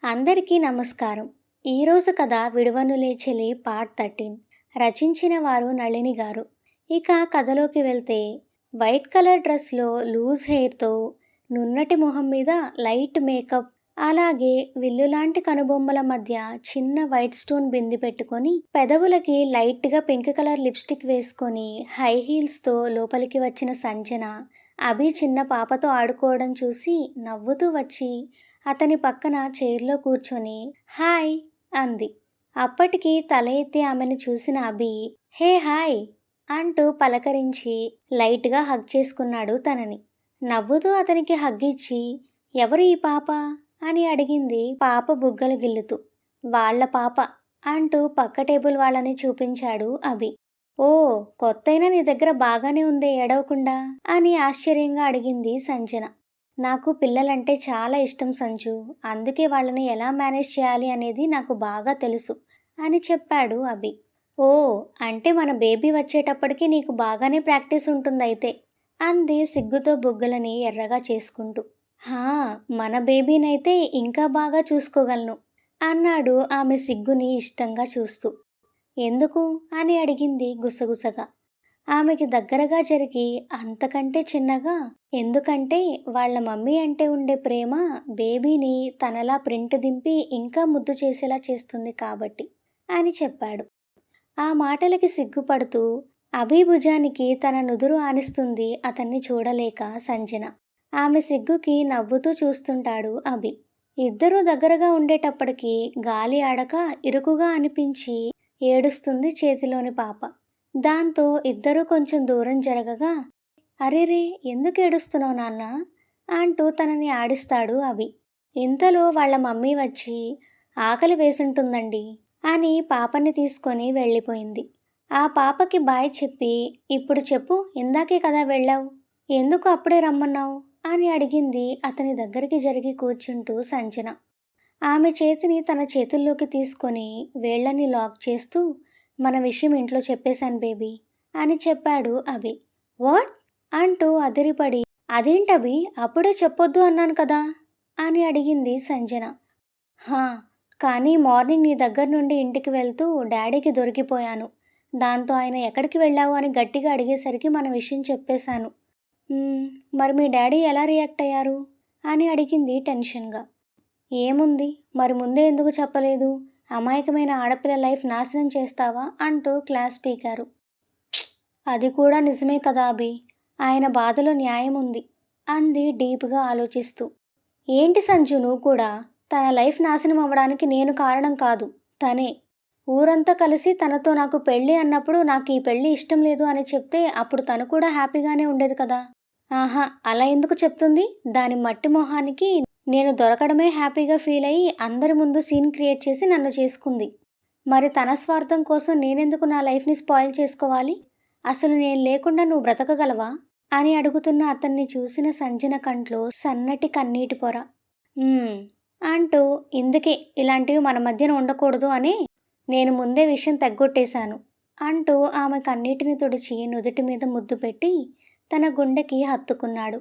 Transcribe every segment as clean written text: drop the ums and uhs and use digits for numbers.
అందరికీ నమస్కారం. ఈరోజు కథ 'విడువనులే చెలి' పార్ట్ 13. రచించిన వారు నళిని గారు. ఇక కథలోకి వెళ్తే, వైట్ కలర్ డ్రెస్లో లూజ్ హెయిర్తో, నున్నటి మొహం మీద లైట్ మేకప్, అలాగే విల్లులాంటి కనుబొమ్మల మధ్య చిన్న వైట్ స్టోన్ బింది పెట్టుకొని, పెదవులకి లైట్గా పింక్ కలర్ లిప్స్టిక్ వేసుకొని, హై హీల్స్తో లోపలికి వచ్చిన సంజన, అభి చిన్న పాపతో ఆడుకోవడం చూసి నవ్వుతూ వచ్చి అతని పక్కన చైర్లో కూర్చొని హాయ్ అంది. అప్పటికి తల ఎత్తి ఆమెను చూసిన అభి హే హాయ్ అంటూ పలకరించి లైట్గా హగ్ చేసుకున్నాడు తనని. నవ్వుతూ అతనికి హగ్ ఇచ్చి ఎవరు ఈ పాప అని అడిగింది పాప బుగ్గలు గిల్లుతూ. వాళ్ళ పాప అంటూ పక్క టేబుల్ వాళ్ళని చూపించాడు అభి. ఓ, కొత్తైనా నీ దగ్గర బాగానే ఉందే ఏడవకుండా అని ఆశ్చర్యంగా అడిగింది సంజన. నాకు పిల్లలంటే చాలా ఇష్టం సంజు, అందుకే వాళ్ళని ఎలా మేనేజ్ చేయాలి అనేది నాకు బాగా తెలుసు అని చెప్పాడు అభి. ఓ, అంటే మన బేబీ వచ్చేటప్పటికి నీకు బాగానే ప్రాక్టీస్ ఉంటుందైతే అంది సిగ్గుతో బుగ్గలని ఎర్రగా చేసుకుంటూ. హా, మన బేబీనైతే ఇంకా బాగా చూసుకోగలను అన్నాడు ఆమె సిగ్గుని ఇష్టంగా చూస్తూ. ఎందుకు అని అడిగింది గుసగుసగా. ఆమెకి దగ్గరగా జరిగి అంతకంటే చిన్నగా, ఎందుకంటే వాళ్ళ మమ్మీ అంటే ఉండే ప్రేమ బేబీని తనలా ప్రింట్ దింపి ఇంకా ముద్దు చేసేలా చేస్తుంది కాబట్టి అని చెప్పాడు. ఆ మాటలకి సిగ్గుపడుతూ అభి భుజానికి తన నుదురు ఆనిస్తుంది అతన్ని చూడలేక సంజన. ఆమె సిగ్గుకి నవ్వుతూ చూస్తుంటాడు అభి. ఇద్దరూ దగ్గరగా ఉండేటప్పటికి గాలి ఆడక ఇరుకుగా అనిపించి ఏడుస్తుంది చేతిలోని పాప. దాంతో ఇద్దరూ కొంచెం దూరం జరగగా, అరేరే ఎందుకు ఏడుస్తున్నావు నాన్న అంటూ తనని ఆడిస్తాడు అభి. ఇంతలో వాళ్ళ మమ్మీ వచ్చి ఆకలి వేసుంటుందండి అని పాపని తీసుకొని వెళ్ళిపోయింది. ఆ పాపకి బాయ్ చెప్పి ఇప్పుడు చెప్పు, ఇందాకే కదా వెళ్ళావు, ఎందుకు అప్పుడే రమ్మన్నావు అని అడిగింది అతని దగ్గరికి జరిగి కూర్చుంటూ సంజన. ఆమె చేతిని తన చేతుల్లోకి తీసుకొని వేళ్ళని లాక్ చేస్తూ మన విషయం ఇంట్లో చెప్పేశాను బేబీ అని చెప్పాడు అభి. వాట్ అంటూ అదిరిపడి అదేంటభి అప్పుడే చెప్పొద్దు అన్నాను కదా అని అడిగింది సంజన. హా, కానీ మార్నింగ్ నీ దగ్గర నుండి ఇంటికి వెళ్తూ డాడీకి దొరికిపోయాను. దాంతో ఆయన ఎక్కడికి వెళ్ళావు అని గట్టిగా అడిగేసరికి మన విషయం చెప్పేశాను. మరి మీ డాడీ ఎలా రియాక్ట్ అయ్యారు అని అడిగింది టెన్షన్గా. ఏముంది, మరి ముందే ఎందుకు చెప్పలేదు, అమాయకమైన ఆడపిల్ల లైఫ్ నాశనం చేస్తావా అంటూ క్లాస్ పీకారు. అది కూడా నిజమే కదా అభి, ఆయన బాధలో న్యాయం ఉంది అంది డీప్గా ఆలోచిస్తూ. ఏంటి సంజు నువ్వు కూడా, తన లైఫ్ నాశనం అవ్వడానికి నేను కారణం కాదు, తనే. ఊరంతా కలిసి తనతో నాకు పెళ్ళి అన్నప్పుడు నాకు ఈ పెళ్ళి ఇష్టం లేదు అని చెప్తే అప్పుడు తను కూడా హ్యాపీగానే ఉండేది కదా. ఆహా, అలా ఎందుకు చెప్తుంది, దాని మట్టి మొహానికి నేను దొరకడమే హ్యాపీగా ఫీల్ అయ్యి అందరి ముందు సీన్ క్రియేట్ చేసి నన్ను చేసుకుంది. మరి తన స్వార్థం కోసం నేనెందుకు నా లైఫ్ని స్పాయిల్ చేసుకోవాలి, అసలు నేను లేకుండా నువ్వు బ్రతకగలవా అని అడుగుతున్న అతన్ని చూసిన సంజన కంట్లో సన్నటి కన్నీటి పొర. అంటూ ఇందుకే ఇలాంటివి మన మధ్యన ఉండకూడదు అని నేను ముందే విషయం తగ్గొట్టేశాను అంటూ ఆమె కన్నీటిని తుడిచి నుదుటి మీద ముద్దు పెట్టి తన గుండెకి హత్తుకున్నాడు.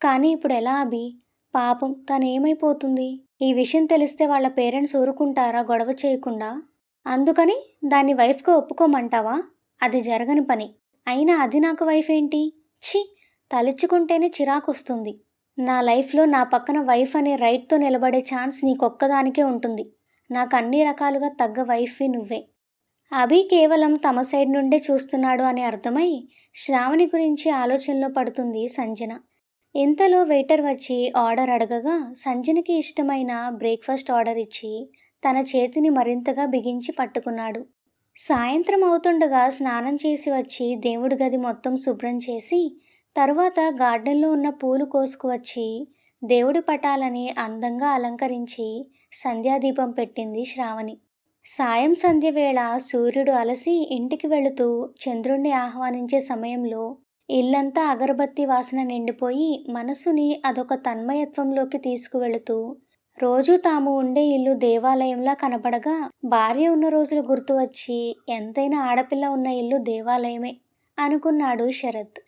కానీ ఇప్పుడు ఎలా అభి, పాపం తనేమైపోతుంది, ఈ విషయం తెలిస్తే వాళ్ళ పేరెంట్స్ ఊరుకుంటారా గొడవ చేయకుండా, అందుకని దాన్ని వైఫ్గా ఒప్పుకోమంటావా, అది జరగని పని. అయినా అది నాకు వైఫ్ ఏంటి, ఛీ, తలుచుకుంటేనే చిరాకొస్తుంది. నా లైఫ్లో నా పక్కన వైఫ్ అనే రైట్తో నిలబడే ఛాన్స్ నీకొక్కదానికే ఉంటుంది, నాకు అన్ని రకాలుగా తగ్గ వైఫ్వి నువ్వే. అభి కేవలం తమ సైడ్ నుండే చూస్తున్నాడు అని అర్థమై శ్రావణి గురించి ఆలోచనలో పడుతుంది సంజన. ఇంతలో వెయిటర్ వచ్చి ఆర్డర్ అడగగా సంజనకి ఇష్టమైన బ్రేక్ఫాస్ట్ ఆర్డర్ ఇచ్చి తన చేతిని మరింతగా బిగించి పట్టుకున్నాడు. సాయంత్రం అవుతుండగా స్నానం చేసి వచ్చి దేవుడి గది మొత్తం శుభ్రం చేసి తరువాత గార్డెన్లో ఉన్న పూలు కోసుకువచ్చి దేవుడి పటాలని అందంగా అలంకరించి సంధ్యాదీపం పెట్టింది శ్రావణి. సాయం సంధ్య వేళ సూర్యుడు అలసి ఇంటికి వెళుతూ చంద్రుణ్ణి ఆహ్వానించే సమయంలో ఇల్లంతా అగరబత్తి వాసన నిండిపోయి మనసుని అదొక తన్మయత్వంలోకి తీసుకువెళుతూ రోజూ తాము ఉండే ఇల్లు దేవాలయంలా కనపడగా భార్య ఉన్న రోజులు గుర్తు వచ్చి ఎంతైనా ఆడపిల్ల ఉన్న ఇల్లు దేవాలయమే అనుకున్నాడు శరత్.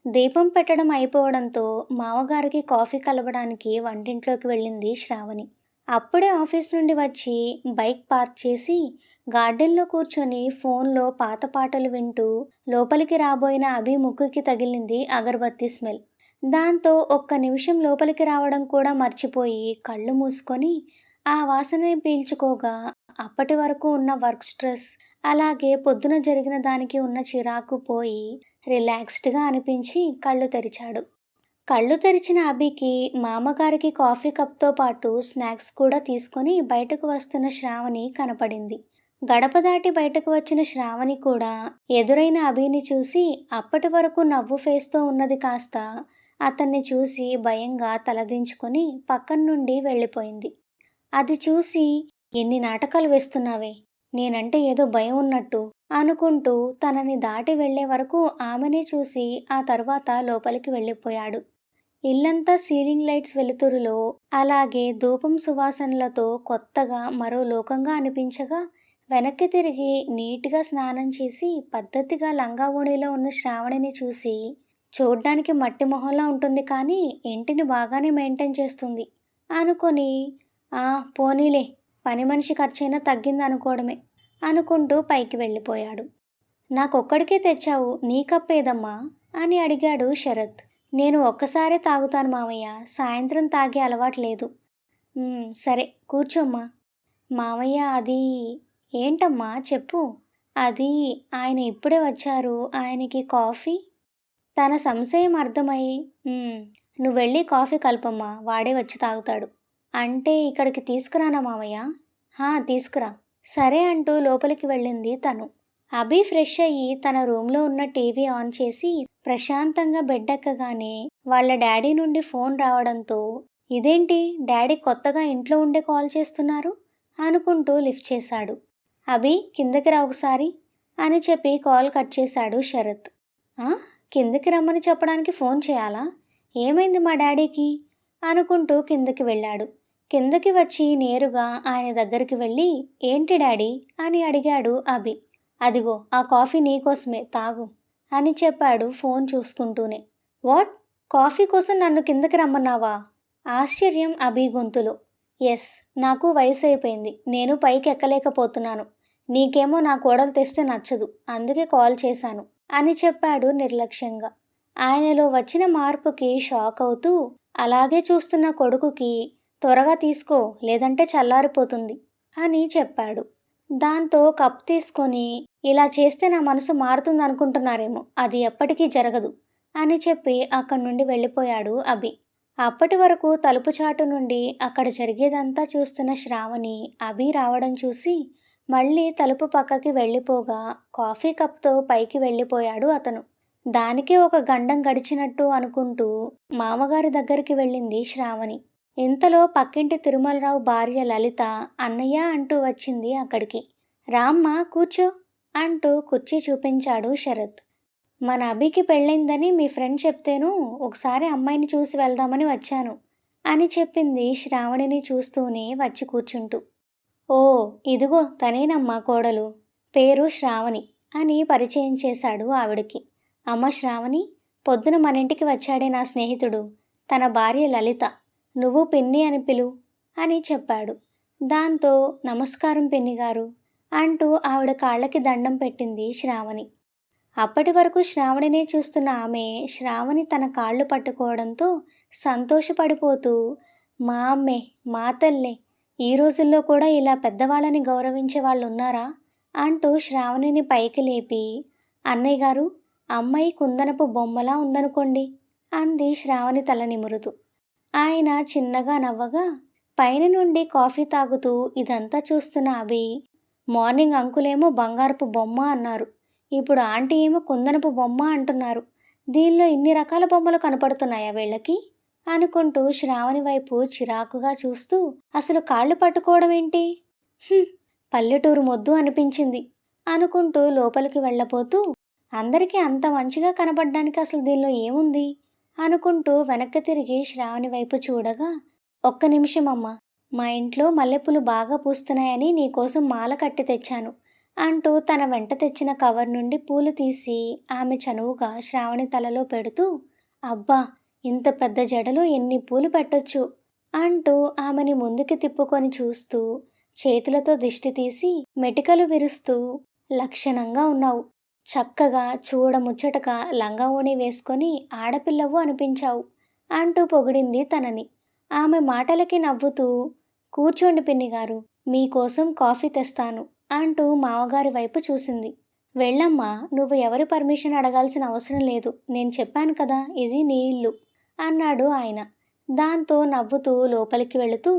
దీపం పెట్టడం అయిపోవడంతో మామగారికి కాఫీ కలవడానికి వంటింట్లోకి వెళ్ళింది శ్రావణి. అప్పుడే ఆఫీస్ నుండి వచ్చి బైక్ పార్క్ చేసి గార్డెన్లో కూర్చొని ఫోన్లో పాత పాటలు వింటూ లోపలికి రాబోయిన అభి ముక్కుకి తగిలింది అగరబత్తి స్మెల్. దాంతో ఒక్క నిమిషం లోపలికి రావడం కూడా మర్చిపోయి కళ్ళు మూసుకొని ఆ వాసనని పీల్చుకోగా అప్పటి వరకు ఉన్న వర్క్ స్ట్రెస్, అలాగే పొద్దున జరిగిన దానికి ఉన్న చిరాకు పోయి రిలాక్స్డ్గా అనిపించి కళ్ళు తెరిచాడు. కళ్ళు తెరిచిన అభికి మామగారికి కాఫీ కప్తో పాటు స్నాక్స్ కూడా తీసుకొని బయటకు వస్తున్న శ్రావణి కనపడింది. గడప దాటి బయటకు వచ్చిన శ్రావణి కూడా ఎదురైన అభిని చూసి అప్పటి వరకు నవ్వు ఫేస్తో ఉన్నది కాస్త అతన్ని చూసి భయంగా తలదించుకొని పక్కన నుండి వెళ్ళిపోయింది. అది చూసి, ఎన్ని నాటకాలు వేస్తున్నావే, నేనంటే ఏదో భయం ఉన్నట్టు అనుకుంటూ తనని దాటి వెళ్లే వరకు ఆమెనే చూసి ఆ తర్వాత లోపలికి వెళ్ళిపోయాడు. ఇల్లంతా సీలింగ్ లైట్స్ వెలుతురులో, అలాగే ధూపం సువాసనలతో కొత్తగా మరో లోకంగా అనిపించగా వెనక్కి తిరిగి నీట్గా స్నానం చేసి పద్ధతిగా లంగా ఓణీలో ఉన్న శ్రావణిని చూసి, చూడ్డానికి మట్టి మొహంలా ఉంటుంది కానీ ఇంటిని బాగానే మెయింటైన్ చేస్తుంది అనుకొని, ఆ పోనీలే, పని మనిషి ఖర్చైనా తగ్గింది అనుకోవడమే అనుకుంటూ పైకి వెళ్ళిపోయాడు. నాకొక్కడికే తెచ్చావు, నీ కప్పేదమ్మా అని అడిగాడు శరత్. నేను ఒక్కసారే తాగుతాను మావయ్య, సాయంత్రం తాగే అలవాటు లేదు. సరే కూర్చోమ్మా. మావయ్య అది ఏంటమ్మా చెప్పు. అది ఆయన ఇప్పుడే వచ్చారు, ఆయనకి కాఫీ. తన సంశయం అర్థమై, నువ్వు వెళ్ళి కాఫీ కలపమ్మా, వాడే వచ్చి తాగుతాడు. అంటే ఇక్కడికి తీసుకురానా మావయ్య? తీసుకురా. సరే అంటూ లోపలికి వెళ్ళింది తను. అభి ఫ్రెష్ అయ్యి తన రూమ్లో ఉన్న టీవీ ఆన్ చేసి ప్రశాంతంగా బెడ్ ఎక్కగానే వాళ్ళ డాడీ నుండి ఫోన్ రావడంతో, ఇదేంటి డాడీ కొత్తగా ఇంట్లో ఉండే కాల్ చేస్తున్నారు అనుకుంటూ లిఫ్ట్ చేశాడు. అభి కిందకి రా ఒకసారి అని చెప్పి కాల్ కట్ చేశాడు శరత్. కిందకి రమ్మని చెప్పడానికి ఫోన్ చేయాలా? ఏమైంది మా డాడీకి అనుకుంటూ కిందకి వెళ్ళాడు. కిందకి వచ్చి నేరుగా ఆయన దగ్గరికి వెళ్ళి, ఏంటి డాడీ అని అడిగాడు అభి. అదిగో ఆ కాఫీ నీకోసమే, తాగు అని చెప్పాడు ఫోన్ చూసుకుంటూనే. వాట్, కాఫీ కోసం నన్ను కిందకి రమ్మన్నావా? ఆశ్చర్యం అభి గొంతులో. ఎస్, నాకు వయసు అయిపోయింది, నేను పైకి ఎక్కలేకపోతున్నాను. నీకేమో నా కోడలు తెస్తే నచ్చదు, అందుకే కాల్ చేశాను అని చెప్పాడు నిర్లక్ష్యంగా. ఆయనలో వచ్చిన మార్పుకి షాక్ అవుతూ అలాగే చూస్తున్న కొడుకుకి, త్వరగా తీసుకో లేదంటే చల్లారిపోతుంది అని చెప్పాడు. దాంతో కప్ తీసుకొని, ఇలా చేస్తే నా మనసు మారుతుంది అనుకుంటున్నారేమో, అది ఎప్పటికీ జరగదు అని చెప్పి అక్కడి నుండి వెళ్ళిపోయాడు అభి. అప్పటి వరకు తలుపు చాటు నుండి అక్కడ జరిగేదంతా చూస్తున్న శ్రావణి అభి రావడం చూసి మళ్ళీ తలుపు పక్కకి వెళ్ళిపోగా కాఫీ కప్తో పైకి వెళ్ళిపోయాడు అతను. దానికి ఒక గండం గడిచినట్టు అనుకుంటూ మామగారి దగ్గరికి వెళ్ళింది శ్రావణి. ఇంతలో పక్కింటి తిరుమలరావు భార్య లలిత అన్నయ్య అంటూ వచ్చింది అక్కడికి. రామ్మా కూర్చో అంటూ కుర్చీ చూపించాడు శరత్. మన అభికి పెళ్ళైందని మీ ఫ్రెండ్ చెప్తేను ఒకసారి అమ్మాయిని చూసి వెళ్దామని వచ్చాను అని చెప్పింది శ్రావణిని చూస్తూనే వచ్చి కూర్చుంటూ. ఓ ఇదిగో తనేనమ్మా కోడలు, పేరు శ్రావణి అని పరిచయం చేశాడు ఆవిడికి. అమ్మ శ్రావణి, పొద్దున మన ఇంటికి వచ్చాడే నా స్నేహితుడు, తన భార్య లలిత, నువ్వు పిన్ని అని పిలు అని చెప్పాడు. దాంతో నమస్కారం పిన్నిగారు అంటూ ఆవిడ కాళ్ళకి దండం పెట్టింది శ్రావణి. అప్పటి వరకు శ్రావణినే చూస్తున్న ఆమె శ్రావణి తన కాళ్ళు పట్టుకోవడంతో సంతోషపడిపోతూ, మా అమ్మే, మా తల్లే, ఈ రోజుల్లో కూడా ఇలా పెద్దవాళ్ళని గౌరవించే వాళ్ళు ఉన్నారా అంటూ శ్రావణిని పైకి లేపి, అన్నయ్య గారు, అమ్మాయి కుందనపు బొమ్మలా ఉందనుకోండి అంది శ్రావణి తల నిమురుతూ. ఆయన చిన్నగా నవ్వగా పైన నుండి కాఫీ తాగుతూ ఇదంతా చూస్తున్న అభి, మార్నింగ్ అంకులేమో బంగారపు బొమ్మ అన్నారు, ఇప్పుడు ఆంటీ ఏమో కుందనపు బొమ్మ అంటున్నారు, దీనిలో ఇన్ని రకాల బొమ్మలు కనపడుతున్నాయా వీళ్ళకి అనుకుంటూ శ్రావణి వైపు చిరాకుగా చూస్తూ, అసలు కాళ్ళు పట్టుకోవడం ఏంటి, పల్లెటూరు మొద్దు అనిపించింది అనుకుంటూ లోపలికి వెళ్ళబోతూ, అందరికీ అంత మంచిగా కనపడడానికి అసలు దీనిలో ఏముంది అనుకుంటూ వెనక్కి తిరిగి శ్రావణి వైపు చూడగా, ఒక్క నిమిషం అమ్మా, మా ఇంట్లో మల్లెపూలు బాగా పూస్తున్నాయని నీకోసం మాల కట్టి తెచ్చాను అంటూ తన వెంట తెచ్చిన కవర్ నుండి పూలు తీసి ఆమె చనువుగా శ్రావణి తలలో పెడుతూ, అబ్బా, ఇంత పెద్ద జడలో ఎన్ని పూలు పెట్టొచ్చు అంటూ ఆమెని ముందుకి తిప్పుకొని చూస్తూ చేతులతో దిష్టి తీసి మెటికలు విరుస్తూ, లక్షణంగా ఉన్నావు. చక్కగా చూడముచ్చటగా లంగా ఓణి వేసుకొని ఆడపిల్లవు అనిపించావు అంటూ పొగిడింది తనని. ఆమె మాటలకి నవ్వుతూ, కూర్చోండి పిన్నిగారు, మీకోసం కాఫీ తెస్తాను అంటూ మావగారి వైపు చూసింది. వెళ్ళమ్మా, నువ్వు ఎవరి పర్మిషన్ అడగాల్సిన అవసరం లేదు, నేను చెప్పాను కదా ఇది నీ ఇల్లు అన్నాడు ఆయన. దాంతో నవ్వుతూ లోపలికి వెళుతూ,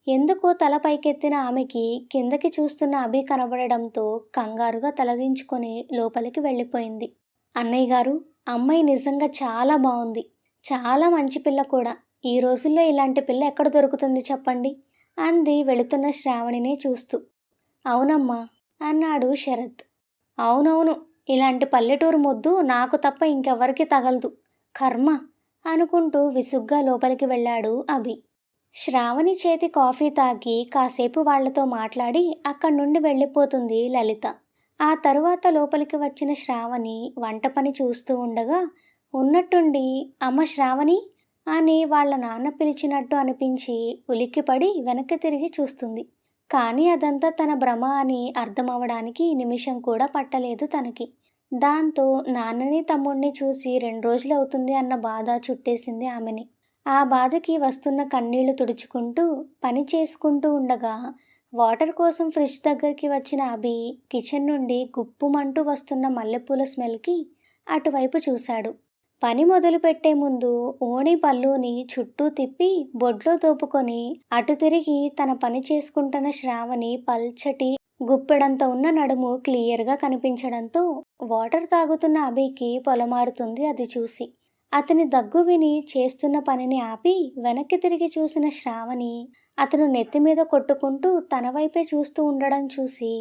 ఎందుకో తల పైకెత్తిన ఆమెకి కిందకి చూస్తున్న అభి కనబడడంతో కంగారుగా తలదించుకొని లోపలికి వెళ్ళిపోయింది. అన్నయ్య గారు, అమ్మాయి నిజంగా చాలా బాగుంది, చాలా మంచి పిల్ల కూడా. ఈ రోజుల్లో ఇలాంటి పిల్ల ఎక్కడ దొరుకుతుంది చెప్పండి అంది వెళుతున్న శ్రావణినే చూస్తూ. అవునమ్మా అన్నాడు శరత్. అవునవును, ఇలాంటి పల్లెటూరు మొద్దు నాకు తప్ప ఇంకెవ్వరికి తగలదు, కర్మ అనుకుంటూ విసుగ్గా లోపలికి వెళ్ళాడు అభి. శ్రావణి చేతి కాఫీ తాగి కాసేపు వాళ్లతో మాట్లాడి అక్కడి నుండి వెళ్ళిపోతుంది లలిత. ఆ తరువాత లోపలికి వచ్చిన శ్రావణి వంట పని చూస్తూ ఉండగా ఉన్నట్టుండి అమ్మ శ్రావణి అని వాళ్ళ నాన్న పిలిచినట్టు అనిపించి ఉలిక్కిపడి వెనక్కి తిరిగి చూస్తుంది. కానీ అదంతా తన భ్రమ అని అర్థమవడానికి నిమిషం కూడా పట్టలేదు తనకి. దాంతో నాన్నని తమ్ముణ్ణి చూసి 2 రోజులవుతుంది అన్న బాధ చుట్టేసింది ఆమెని. ఆ బాధకి వస్తున్న కన్నీళ్లు తుడుచుకుంటూ పని చేసుకుంటూ ఉండగా వాటర్ కోసం ఫ్రిడ్జ్ దగ్గరికి వచ్చిన అభి కిచెన్ నుండి గుప్పుమంటూ వస్తున్న మల్లెపూల స్మెల్కి అటువైపు చూశాడు. పని మొదలుపెట్టే ముందు ఓణి పళ్ళుని చుట్టూ తిప్పి బొడ్లో తోపుకొని అటు తిరిగి తన పని చేసుకుంటున్న శ్రావణి పల్చటి గుప్పెడంత ఉన్న నడుము క్లియర్గా కనిపించడంతో వాటర్ తాగుతున్న అభికి పొలమారుతుంది అది చూసి. అతని దగ్గు విని చేస్తున్న పనిని ఆపి వెనక్కి తిరిగి చూసిన శ్రావణి అతను నెత్తి మీద కొట్టుకుంటూ తన వైపే చూస్తూ ఉండడం చూసి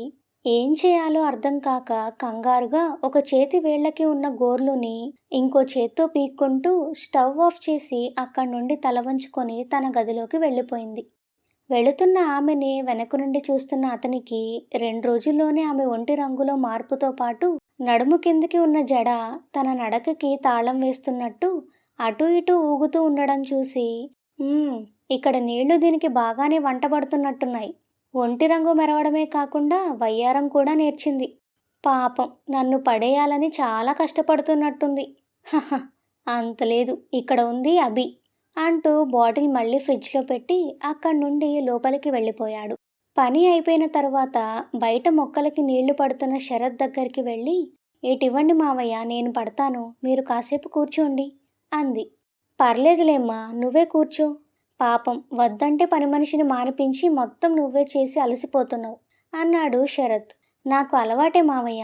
ఏం చేయాలో అర్థం కాక కంగారుగా ఒక చేతి వేళ్లకి ఉన్న గోర్లుని ఇంకో చేత్తో పీక్కుంటూ స్టవ్ ఆఫ్ చేసి అక్కడి నుండి తల వంచుకొని తన గదిలోకి వెళ్ళిపోయింది. వెళుతున్న ఆమెని వెనక నుండి చూస్తున్న అతనికి 2 రోజుల్లోనే ఆమె ఒంటి రంగులో మార్పుతో పాటు నడుము కిందికి ఉన్న జడ తన నడకకి తాళం వేస్తున్నట్టు అటూ ఇటూ ఊగుతూ ఉండడం చూసి, ఇక్కడ నీళ్లు దీనికి బాగానే వంటబడుతున్నట్టున్నాయి, ఒంటి రంగు మెరవడమే కాకుండా వయ్యారం కూడా నేర్చింది, పాపం నన్ను పడేయాలని చాలా కష్టపడుతున్నట్టుంది, హహ అంతలేదు, ఇక్కడ ఉంది అభి అంటూ బాటిల్ మళ్ళీ ఫ్రిడ్జ్లో పెట్టి అక్కడి నుండి లోపలికి వెళ్ళిపోయాడు. పని అయిపోయిన తర్వాత బయట మొక్కలకి నీళ్లు పడుతున్న శరత్ దగ్గరికి వెళ్ళి, ఇటివ్వండి మావయ్య, నేను పడతాను, మీరు కాసేపు కూర్చోండి అంది. పర్లేదులేమ్మా, నువ్వే కూర్చో, పాపం వద్దంటే పని మనిషిని మానిపించి మొత్తం నువ్వే చేసి అలసిపోతున్నావు అన్నాడు శరత్. నాకు అలవాటే మావయ్య,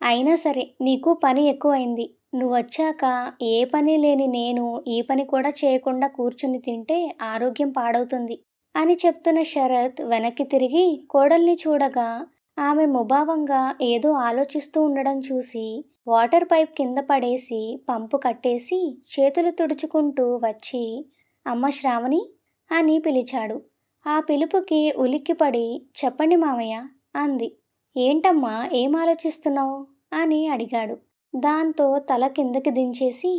అయినా సరే నీకు పని ఎక్కువైంది, నువ్వొచ్చాక ఏ పని లేని నేను ఈ పని కూడా చేయకుండా కూర్చుని తింటే ఆరోగ్యం పాడవుతుంది అని చెప్తున్న శరత్ వెనక్కి తిరిగి కోడల్ని చూడగా ఆమె ముభావంగా ఏదో ఆలోచిస్తూ ఉండడం చూసి వాటర్ పైప్ కింద పడేసి పంపు కట్టేసి చేతులు తుడుచుకుంటూ వచ్చి అమ్మ శ్రావణి అని పిలిచాడు. ఆ పిలుపుకి ఉలిక్కిపడి చెప్పండి మామయ్య అంది. ఏంటమ్మా, ఏం ఆలోచిస్తున్నావు అని అడిగాడు. దాంతో తల కిందకి దించేసి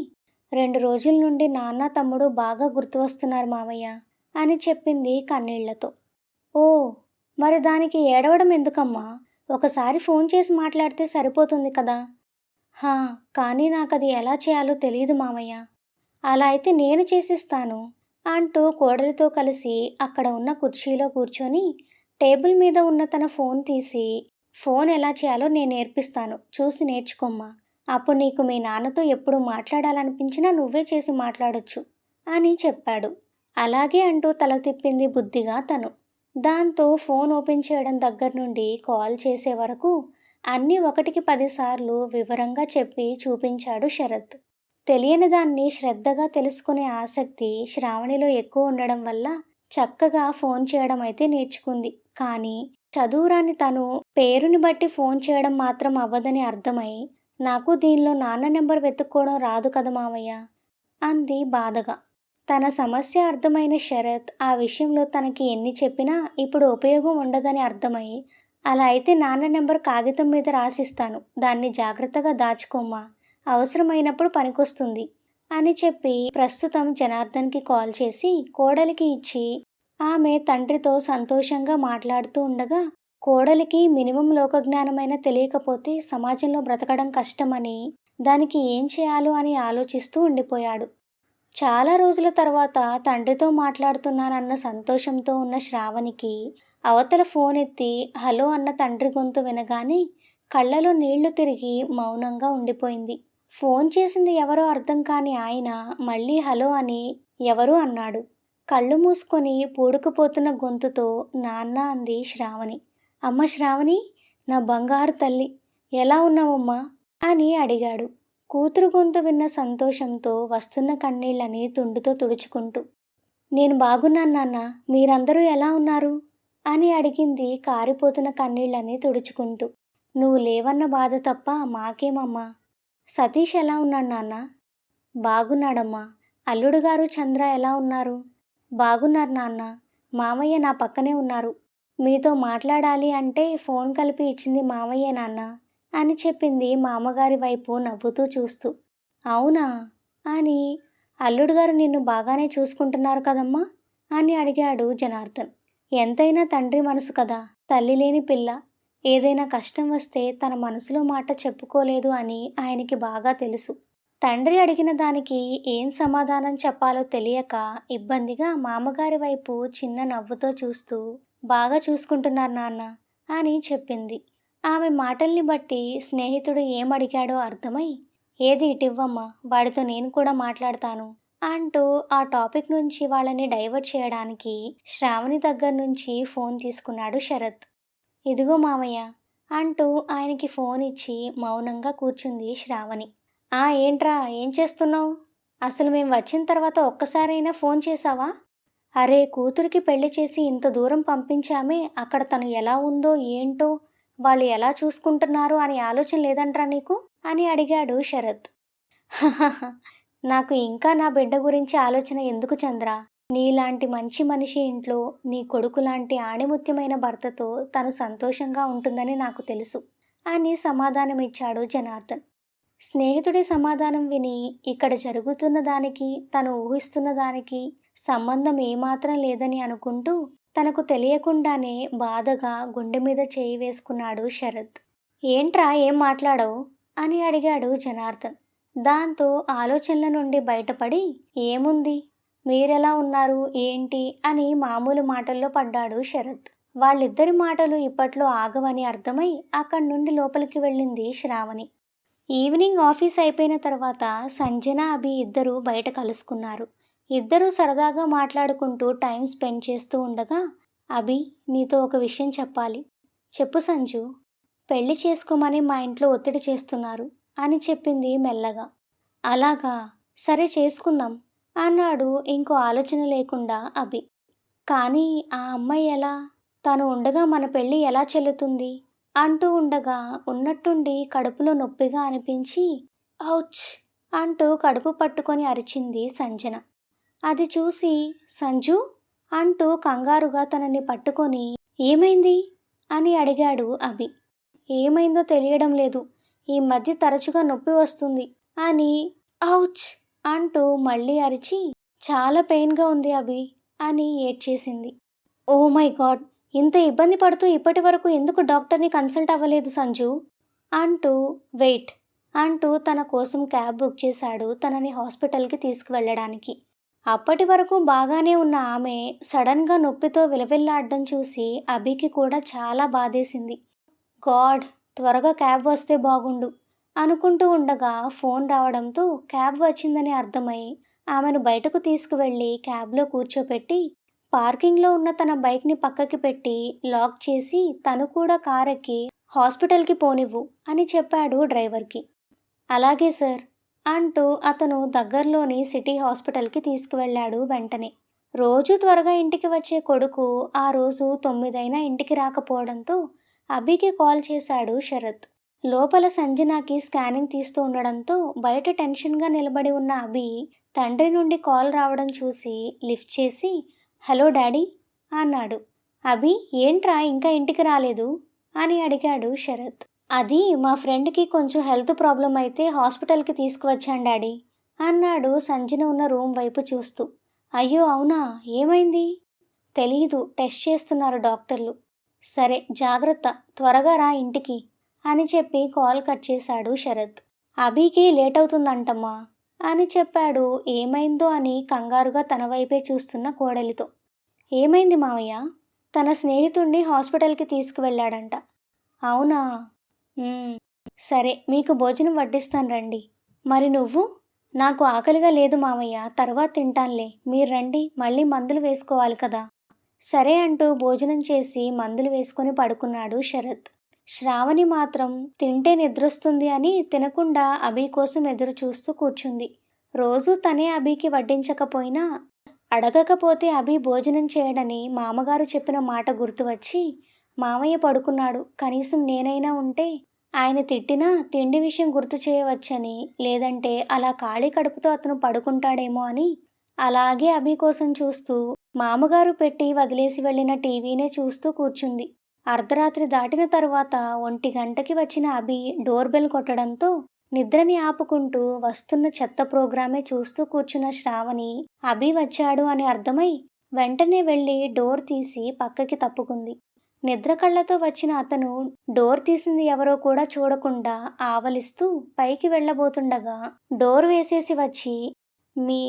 2 రోజుల నుండి నాన్న తమ్ముడు బాగా గుర్తు వస్తున్నారు మామయ్య అని చెప్పింది కన్నీళ్లతో. ఓ, మరి దానికి ఏడవడం ఎందుకమ్మా, ఒకసారి ఫోన్ చేసి మాట్లాడితే సరిపోతుంది కదా. హా, కానీ నాకది ఎలా చేయాలో తెలియదు మామయ్య. అలా అయితే నేను చేసిస్తాను అంటూ కోడలితో కలిసి అక్కడ ఉన్న కుర్చీలో కూర్చొని టేబుల్ మీద ఉన్న తన ఫోన్ తీసి, ఫోన్ ఎలా చేయాలో నేను నేర్పిస్తాను, చూసి నేర్చుకోమ్మా, అప్పుడు నీకు మీ నాన్నతో ఎప్పుడు మాట్లాడాలనిపించినా నువ్వే చేసి మాట్లాడొచ్చు అని చెప్పాడు. అలాగే అంటూ తల తిప్పింది బుద్ధిగా తను. దాంతో ఫోన్ ఓపెన్ చేయడం దగ్గర నుండి కాల్ చేసే వరకు అన్నీ 1కి 10 సార్లు వివరంగా చెప్పి చూపించాడు శరత్. తెలియని దాన్ని శ్రద్ధగా తెలుసుకునే ఆసక్తి శ్రావణిలో ఎక్కువ ఉండడం వల్ల చక్కగా ఫోన్ చేయడం అయితే నేర్చుకుంది. కానీ చదువురాని తను పేరుని బట్టి ఫోన్ చేయడం మాత్రం అవ్వదని అర్థమై, నాకు దీనిలో నాన్న నెంబర్ వెతుక్కోవడం రాదు కదా మావయ్య అంది బాధగా. తన సమస్య అర్థమైన శరత్ ఆ విషయంలో తనకి ఎన్ని చెప్పినా ఇప్పుడు ఉపయోగం ఉండదని అర్థమై, అలా అయితే నాన్న నెంబర్ కాగితం మీద రాసిస్తాను, దాన్ని జాగ్రత్తగా దాచుకోమ్మా, అవసరమైనప్పుడు పనికొస్తుంది అని చెప్పి ప్రస్తుతం జనార్దన్కి కాల్ చేసి కోడలికి ఇచ్చి ఆమె తండ్రితో సంతోషంగా మాట్లాడుతూ ఉండగా కోడలికి మినిమం లోకజ్ఞానమైన తెలియకపోతే సమాజంలో బ్రతకడం కష్టమని దానికి ఏం చేయాలో అని ఆలోచిస్తూ ఉండిపోయాడు. చాలా రోజుల తర్వాత తండ్రితో మాట్లాడుతున్నానన్న సంతోషంతో ఉన్న శ్రావణికి అవతల ఫోన్ ఎత్తి హలో అన్న తండ్రి గొంతు వినగానే కళ్ళలో నీళ్లు తిరిగి మౌనంగా ఉండిపోయింది. ఫోన్ చేసింది ఎవరో అర్థం కాని ఆయన మళ్ళీ హలో అని ఎవరు అన్నాడు. కళ్ళు మూసుకొని పూడుకుపోతున్న గొంతుతో నాన్న అంది శ్రావణి. అమ్మ శ్రావణి, నా బంగారు తల్లి, ఎలా ఉన్నావమ్మా అని అడిగాడు కూతురు గొంతు విన్న సంతోషంతో వస్తున్న కన్నీళ్ళని తుండుతో తుడుచుకుంటూ. నేను బాగున్నాను నాన్న, మీరందరూ ఎలా ఉన్నారు అని అడిగింది కారిపోతున్న కన్నీళ్ళని తుడుచుకుంటూ. నువ్వు లేవన్న బాధ తప్ప మాకేమమ్మా. సతీష్ ఎలా ఉన్నాడు నాన్న? బాగున్నాడమ్మా. అల్లుడు గారు చంద్ర ఎలా ఉన్నారు? బాగున్నారు నాన్న. మామయ్య నా పక్కనే ఉన్నారు. మీతో మాట్లాడాలి అంటే ఫోన్ కలిపి ఇచ్చింది మామయ్య నాన్న అని చెప్పింది మామగారి వైపు నవ్వుతూ చూస్తూ. అవునా అని అల్లుడు గారు నిన్ను బాగానే చూసుకుంటున్నారు కదమ్మా అని అడిగాడు జనార్దన్. ఎంతైనా తండ్రి మనసు కదా, తల్లి లేని పిల్ల. ఏదైనా కష్టం వస్తే తన మనసులో మాట చెప్పుకోలేదు అని ఆయనకి బాగా తెలుసు. తండ్రి అడిగిన దానికి ఏం సమాధానం చెప్పాలో తెలియక ఇబ్బందిగా మామగారి వైపు చిన్న నవ్వుతో చూస్తూ బాగా చూసుకుంటున్నారు నాన్న అని చెప్పింది. ఆమె మాటల్ని బట్టి స్నేహితుడు ఏమడిగాడో అర్థమై ఏది ఇటివ్వమ్మా, వాడితో నేను కూడా మాట్లాడతాను అంటూ ఆ టాపిక్ నుంచి వాళ్ళని డైవర్ట్ చేయడానికి శ్రావణి దగ్గర నుంచి ఫోన్ తీసుకున్నాడు శరత్. ఇదిగో మామయ్య అంటూ ఆయనకి ఫోన్ ఇచ్చి మౌనంగా కూర్చుంది శ్రావణి. ఏంట్రా, ఏం చేస్తున్నావు? అసలు మేము వచ్చిన తర్వాత ఒక్కసారైనా ఫోన్ చేశావా? అరే, కూతురికి పెళ్లి చేసి ఇంత దూరం పంపించామే, అక్కడ తను ఎలా ఉందో ఏంటో, వాళ్ళు ఎలా చూసుకుంటున్నారు అని ఆలోచన లేదంట్రా నీకు అని అడిగాడు శరత్. నాకు ఇంకా నా బిడ్డ గురించి ఆలోచన ఎందుకు చంద్ర? నీలాంటి మంచి మనిషి ఇంట్లో నీ కొడుకు లాంటి ఆణిముత్యమైన భర్తతో తను సంతోషంగా ఉంటుందని నాకు తెలుసు అని సమాధానమిచ్చాడు జనార్దన్. స్నేహితుడి సమాధానం విని ఇక్కడ జరుగుతున్న దానికి తను ఊహిస్తున్న దానికి సంబంధం ఏమాత్రం లేదని అనుకుంటూ తనకు తెలియకుండానే బాధగా గుండె మీద చేయి వేసుకున్నాడు శరత్. ఏంట్రా, ఏం మాట్లాడవు అని అడిగాడు జనార్దన్. దాంతో ఆలోచనల నుండి బయటపడి ఏముంది, మీరెలా ఉన్నారు ఏంటి అని మామూలు మాటల్లో పడ్డాడు శరత్. వాళ్ళిద్దరి మాటలు ఇప్పట్లో ఆగవని అర్థమై అక్కడి నుండి లోపలికి వెళ్ళింది శ్రావణి. ఈవినింగ్ ఆఫీస్ అయిపోయిన తర్వాత సంజన అభి ఇద్దరూ బయట కలుసుకున్నారు. ఇద్దరూ సరదాగా మాట్లాడుకుంటూ టైం స్పెండ్ చేస్తూ ఉండగా అభి, నీతో ఒక విషయం చెప్పాలి. చెప్పు సంజు. పెళ్లి చేసుకోమని మా ఇంట్లో ఒత్తిడి చేస్తున్నారు అని చెప్పింది మెల్లగా. అలాగా, సరే చేసుకుందాం అన్నాడు ఇంకో ఆలోచన లేకుండా అభి. కానీ ఆ అమ్మాయి ఎలా? తను ఉండగా మన పెళ్ళి ఎలా చెల్లుతుంది అంటూ ఉండగా ఉన్నట్టుండి కడుపులో నొప్పిగా అనిపించి ఔచ్ అంటూ కడుపు పట్టుకొని అరిచింది సంజన. అది చూసి సంజు అంటూ కంగారుగా తనని పట్టుకొని ఏమైంది అని అడిగాడు అభి. ఏమైందో తెలియడం లేదు, ఈ మధ్య తరచుగా నొప్పి వస్తుంది అని ఔచ్ అంటూ మళ్ళీ అరిచి చాలా పెయిన్గా ఉంది అభి అని ఏడ్చేసింది. ఓ మై గాడ్, ఇంత ఇబ్బంది పడుతూ ఇప్పటి వరకు ఎందుకు డాక్టర్ని కన్సల్ట్ అవ్వలేదు సంజు అంటూ వెయిట్ అంటూ తన కోసం క్యాబ్ బుక్ చేశాడు తనని హాస్పిటల్కి తీసుకువెళ్ళడానికి. అప్పటి వరకు బాగానే ఉన్న ఆమె సడన్గా నొప్పితో విలవిల్లాడడం చూసి అభికి కూడా చాలా బాధేసింది. గాడ్, త్వరగా క్యాబ్ వస్తే బాగుండు అనుకుంటూ ఉండగా ఫోన్ రావడంతో క్యాబ్ వచ్చిందని అర్థమై ఆమెను బయటకు తీసుకువెళ్ళి క్యాబ్లో కూర్చోపెట్టి పార్కింగ్లో ఉన్న తన బైక్ని పక్కకి పెట్టి లాక్ చేసి తను కూడా కారెక్కి హాస్పిటల్కి పోనివ్వు అని చెప్పాడు డ్రైవర్కి. అలాగే సార్ అంటూ అతను దగ్గరలోని సిటీ హాస్పిటల్కి తీసుకువెళ్ళాడు వెంటనే. రోజు త్వరగా ఇంటికి వచ్చే కొడుకు ఆ రోజు 9 అయినా ఇంటికి రాకపోవడంతో అభికి కాల్ చేశాడు శరత్. లోపల సంజనాకి స్కానింగ్ తీస్తూ ఉండడంతో బయట టెన్షన్గా నిలబడి ఉన్న అభి తండ్రి నుండి కాల్ రావడం చూసి లిఫ్ట్ చేసి హలో డాడీ అన్నాడు. అభి, ఏంట్రా ఇంకా ఇంటికి రాలేదు అని అడిగాడు శరత్. అది మా ఫ్రెండ్కి కొంచెం హెల్త్ ప్రాబ్లం అయితే హాస్పిటల్కి తీసుకువచ్చాను డాడీ అన్నాడు సంజన ఉన్న రూమ్ వైపు చూస్తూ. అయ్యో అవునా, ఏమైంది? తెలీదు, టెస్ట్ చేస్తున్నారు డాక్టర్లు. సరే జాగ్రత్త, త్వరగా రా ఇంటికి అని చెప్పి కాల్ కట్ చేశాడు శరత్. అభికి లేట్ అవుతుందంటమ్మా అని చెప్పాడు ఏమైందో అని కంగారుగా తన వైపే చూస్తున్న కోడలితో. ఏమైంది మావయ్య? తన స్నేహితుణ్ణి హాస్పిటల్కి తీసుకువెళ్ళాడంట. అవునా? "ఉమ్, సరే మీకు భోజనం వడ్డిస్తాను రండి. మరి నువ్వు? నాకు ఆకలిగా లేదు మావయ్య, తర్వాత తింటాన్లే, మీరు రండి, మళ్ళీ మందులు వేసుకోవాలి కదా. సరే అంటూ భోజనం చేసి మందులు వేసుకొని పడుకున్నాడు శరత్. శ్రావణి మాత్రం తింటే నిద్రొస్తుంది అని తినకుండా అభి కోసం ఎదురు చూస్తూ కూర్చుంది. రోజూ తనే అభికి వడ్డించకపోయినా అడగకపోతే అభి భోజనం చేయడని మామగారు చెప్పిన మాట గుర్తువచ్చి, మామయ్య పడుకున్నాడు, కనీసం నేనైనా ఉంటే ఆయన తిట్టినా తిండి విషయం గుర్తు చేయవచ్చని, లేదంటే అలా ఖాళీ కడుపుతో అతను పడుకుంటాడేమో అని అలాగే అభి కోసం చూస్తూ మామగారు పెట్టి వదిలేసి వెళ్ళిన టీవీనే చూస్తూ కూర్చుంది. అర్ధరాత్రి దాటిన తరువాత 1 గంటకి వచ్చిన అభి డోర్ బెల్ కొట్టడంతో నిద్రని ఆపుకుంటూ వస్తున్న చెత్త ప్రోగ్రామే చూస్తూ కూర్చున్న శ్రావణి అభి వచ్చాడు అని అర్థమై వెంటనే వెళ్ళి డోర్ తీసి పక్కకి తప్పుకుంది. నిద్ర కళ్ళతో వచ్చిన అతను డోర్ తీసింది ఎవరో కూడా చూడకుండా ఆవలిస్తూ పైకి వెళ్ళబోతుండగా డోర్ వేసేసి వచ్చి, మీ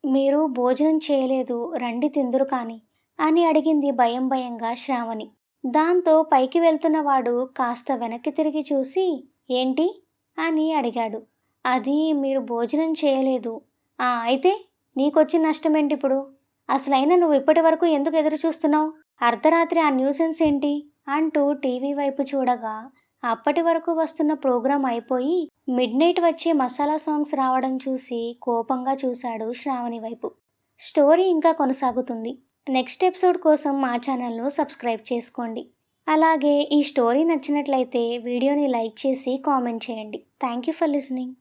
మీరు భోజనం చేయలేదు, రండి తిందురు కాని అని అడిగింది భయం భయంగా శ్రావణి. దాంతో పైకి వెళ్తున్నవాడు కాస్త వెనక్కి తిరిగి చూసి ఏంటి అని అడిగాడు. అది మీరు భోజనం చేయలేదు. అయితే నీకొచ్చిన నష్టమేంటిప్పుడు? అసలైనా నువ్వు ఇప్పటి వరకు ఎందుకు ఎదురు చూస్తున్నావు? అర్ధరాత్రి ఆ న్యూసెన్స్ ఏంటి అంటూ టీవీ వైపు చూడగా అప్పటి వరకు వస్తున్న ప్రోగ్రాం అయిపోయి మిడ్ నైట్ వచ్చే మసాలా సాంగ్స్ రావడం చూసి కోపంగా చూశాడు శ్రావణి వైపు. స్టోరీ ఇంకా కొనసాగుతుంది. నెక్స్ట్ ఎపిసోడ్ కోసం మా ఛానల్ను సబ్స్క్రైబ్ చేసుకోండి. అలాగే ఈ స్టోరీ నచ్చినట్లయితే వీడియోని లైక్ చేసి కామెంట్ చేయండి. Thank you for listening.